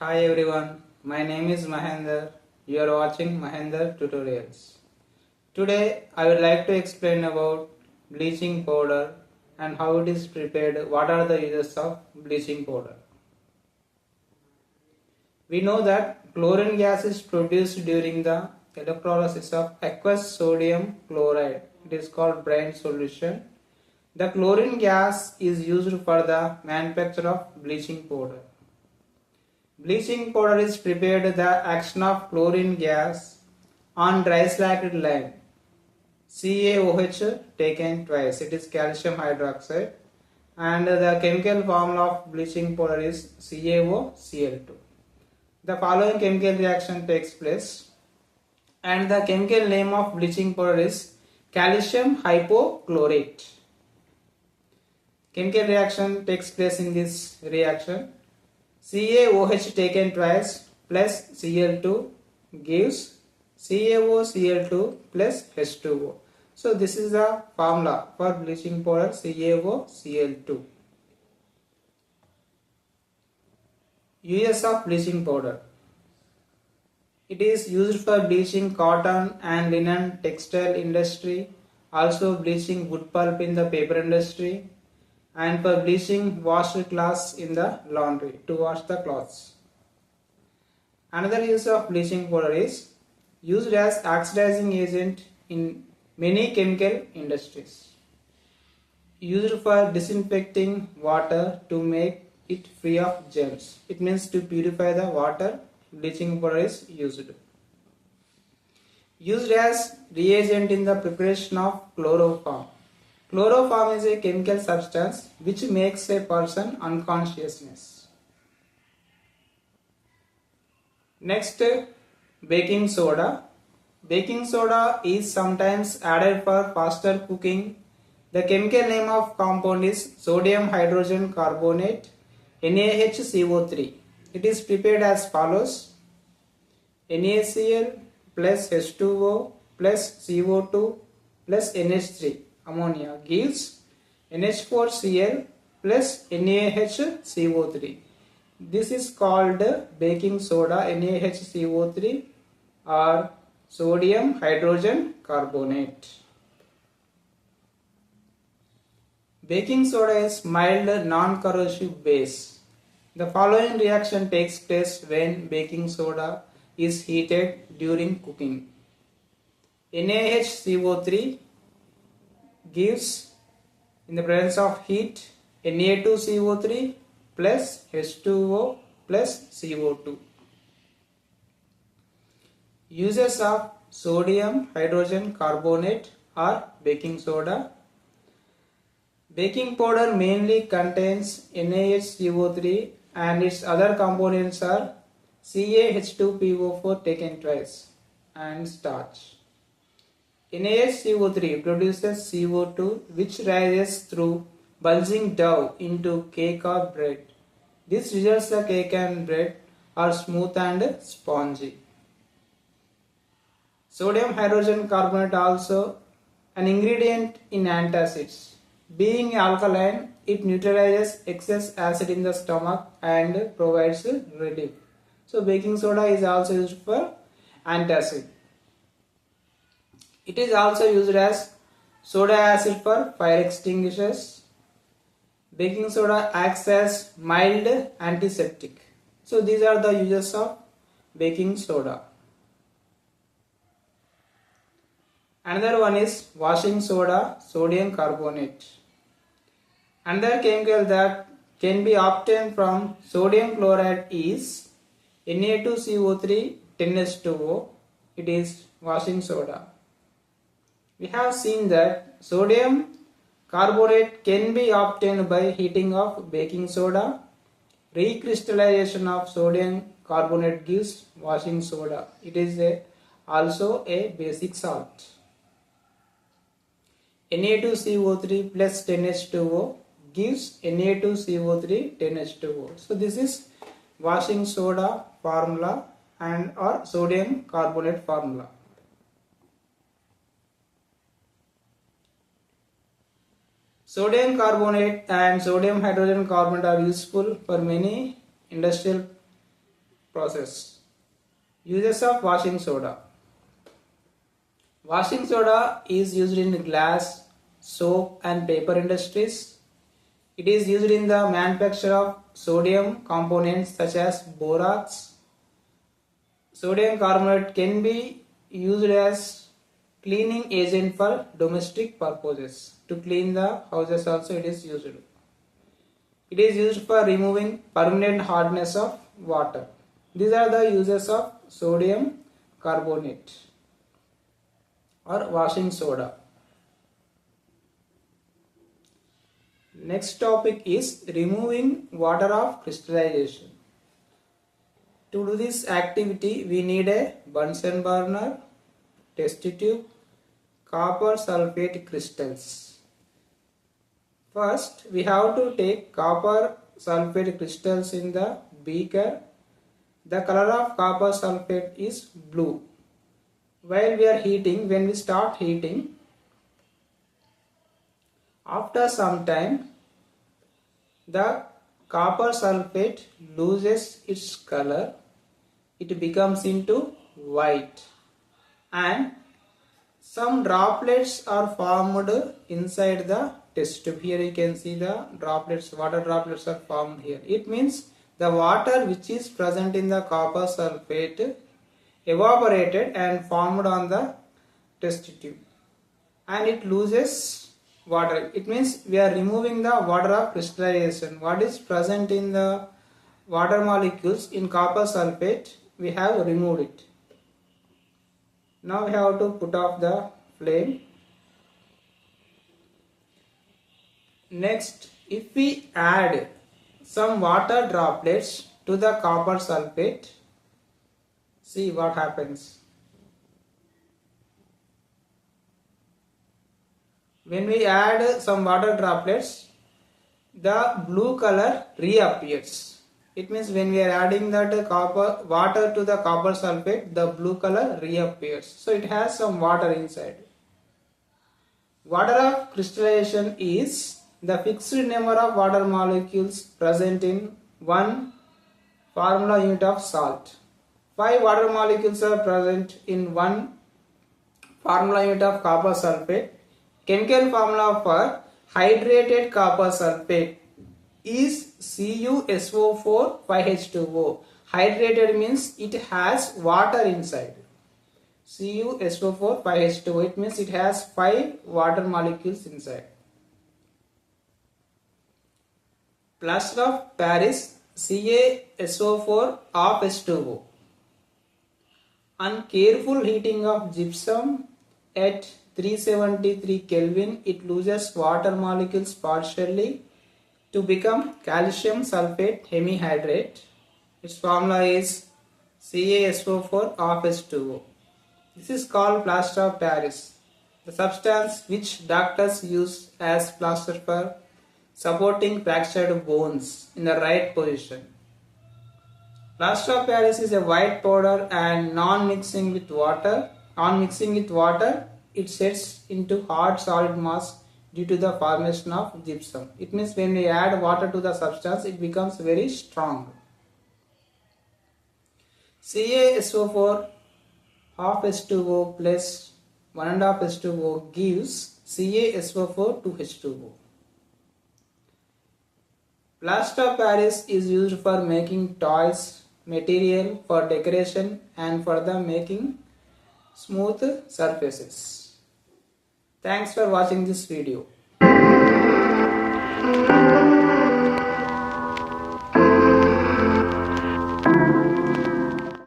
Hi everyone, my name is Mahendra. You are watching Mahendra Tutorials. Today I would like to explain about bleaching powder and how it is prepared. What are the uses of bleaching powder? We know that chlorine gas is produced during the electrolysis of aqueous sodium chloride. It is called brine solution. The chlorine gas is used for the manufacture of bleaching powder. Bleaching powder is prepared the action of chlorine gas on dry slacked lime. CaOH taken twice. It is calcium hydroxide. And the chemical formula of bleaching powder is CaOCl2. The following chemical reaction takes place. And the chemical name of bleaching powder is calcium hypochlorite. Chemical reaction takes place in this reaction. CaOH taken twice plus Cl2 gives CaOCl2 plus H2O. So this is the formula for bleaching powder CaOCl2. Use of bleaching powder. It is used for bleaching cotton and linen textile industry, also bleaching wood pulp in the paper industry, and for bleaching washed cloths in the laundry to wash the clothes. Another use of bleaching powder is used as oxidizing agent in many chemical industries. Used for disinfecting water to make it free of germs. It means to purify the water, bleaching powder is used. Used as reagent in the preparation of chloroform. Chloroform is a chemical substance which makes a person unconsciousness. Next, baking soda. Baking soda is sometimes added for faster cooking. The chemical name of compound is sodium hydrogen carbonate NaHCO3. It is prepared as follows: NaCl plus H2O plus CO2 plus NH3 ammonia gives NH4Cl plus NaHCO3. This is called baking soda NaHCO3 or sodium hydrogen carbonate. Baking soda is mild non-corrosive base. The following reaction takes place when baking soda is heated during cooking. NaHCO3 gives, in the presence of heat, Na2CO3 plus H2O plus CO2. Uses of sodium hydrogen carbonate or baking soda. Baking powder mainly contains NaHCO3 and its other components are CaH2PO4 taken twice and starch. NaHCO3 produces CO2 which rises through bulging dough into cake or bread. This results the cake and bread are smooth and spongy. Sodium hydrogen carbonate also an ingredient in antacids. Being alkaline, it neutralizes excess acid in the stomach and provides relief. So baking soda is also used for antacid. It is also used as soda acid for fire extinguishers. Baking soda acts as mild antiseptic. So these are the uses of baking soda. Another one is washing soda, sodium carbonate. Another chemical that can be obtained from sodium chloride is Na2CO3 10H2O. It is washing soda. We have seen that sodium carbonate can be obtained by heating of baking soda. Recrystallization of sodium carbonate gives washing soda. It is also a basic salt. Na2CO3 plus 10H2O gives Na2CO3 10H2O. So this is washing soda formula and or sodium carbonate formula. Sodium carbonate and sodium hydrogen carbonate are useful for many industrial process. Uses of washing soda. Washing soda is used in glass, soap and paper industries. It is used in the manufacture of sodium components such as borax. Sodium carbonate can be used as cleaning agent for domestic purposes. To clean the houses also it is used. It is used for removing permanent hardness of water. These are the uses of sodium carbonate or washing soda. Next topic is removing water of crystallization. To do this activity we need a Bunsen burner, test tube, copper sulfate crystals. First we have to take copper sulfate crystals in the beaker. The color of copper sulfate is blue. While we are heating, when we start heating, after some time the copper sulfate loses its color. It becomes into white and some droplets are formed inside the test tube. Here you can see the droplets, water droplets are formed here. It means the water which is present in the copper sulfate evaporated and formed on the test tube and it loses water. It means we are removing the water of crystallization. What is present in the water molecules in copper sulfate, we have removed it. Now we have to put off the flame. Next, if we add some water droplets to the copper sulfate, see what happens. When we add some water droplets, the blue color reappears. It means when we are adding that copper water to the copper sulfate, the blue color reappears. So it has some water inside. Water of crystallization is the fixed number of water molecules present in one formula unit of salt. 5 water molecules are present in one formula unit of copper sulfate. Chemical formula for hydrated copper sulfate is CuSO4 5H2O. Hydrated means it has water inside. CuSO4 5H2O, it means it has 5 water molecules inside. Plaster of Paris, CaSO4 of H2O. On careful heating of gypsum at 373 Kelvin, it loses water molecules partially to become calcium sulfate hemihydrate. Its formula is CaSO4 of H2O. This is called plaster of Paris, the substance which doctors use as plaster for supporting fractured bones in the right position. Plaster of Paris is a white powder and non-mixing with water. On mixing with water, it sets into hard solid mass due to the formation of gypsum. It means when we add water to the substance, it becomes very strong. CaSO4 half H2O plus 1.5 H2O gives CaSO4 2H2O. Plaster of Paris is used for making toys, material for decoration and for the making smooth surfaces. Thanks for watching this video.